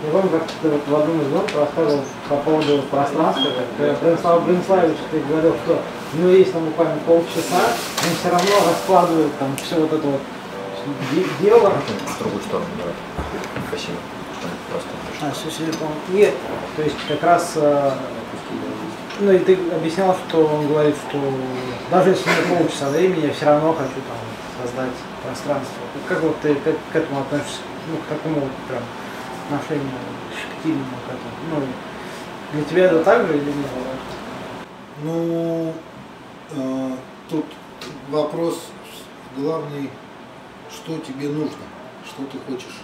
Я помню, как ты вот в одном из гонок рассказывал по поводу пространства, как Бронислав Брониславович, ты говорил, что у него есть там буквально полчаса, он все равно раскладывает там все вот это вот дело. В другую сторону, давай. Спасибо. Просто. Все, нет, то есть как раз, ну и ты объяснял, что он говорит, что даже если у меня полчаса времени, я все равно хочу там создать пространство. Как вот ты к этому относишься, ну, к такому вот прям отношению щепетильному к этому? Ну, для тебя это так же или нет? Ну, тут вопрос главный, что тебе нужно, что ты хочешь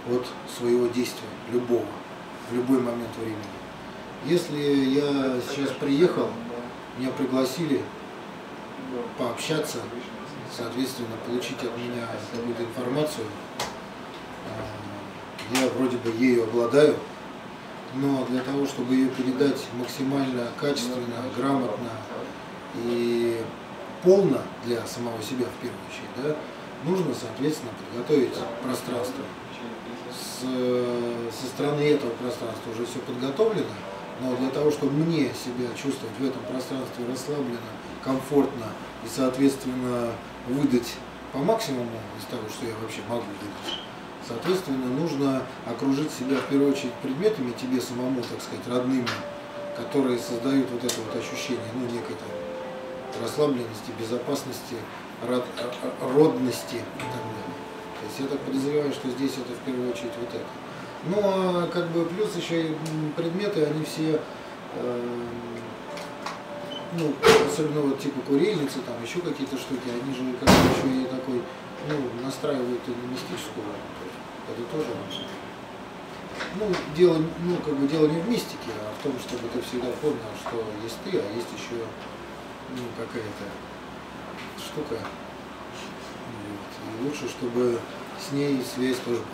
от своего действия, любого, в любой момент времени. Если я сейчас приехал, меня пригласили пообщаться, соответственно, получить от меня какую-то информацию, я вроде бы ею обладаю, но для того, чтобы ее передать максимально качественно, грамотно и полно для самого себя в первую очередь, да, нужно, соответственно, подготовить пространство. Со стороны этого пространства уже все подготовлено, но для того, чтобы мне себя чувствовать в этом пространстве расслабленно, комфортно и, соответственно, выдать по максимуму из того, что я вообще могу выдать, соответственно, нужно окружить себя в первую очередь предметами, тебе самому, так сказать, родными, которые создают вот это вот ощущение, ну, некой там расслабленности, безопасности, родности и так далее. То есть я так подозреваю, что здесь это в первую очередь вот это. Ну, а как бы плюс еще и предметы, они все, ну, особенно вот типа курильницы, там еще какие-то штуки, они же как бы еще и такой, ну, настраивают и на мистическую, это тоже важно. Ну, дело, ну, как бы дело не в мистике, а в том, чтобы ты всегда помнил, что есть ты, а есть еще, ну, какая-то штука. Вот. И лучше, чтобы с ней связь тоже была.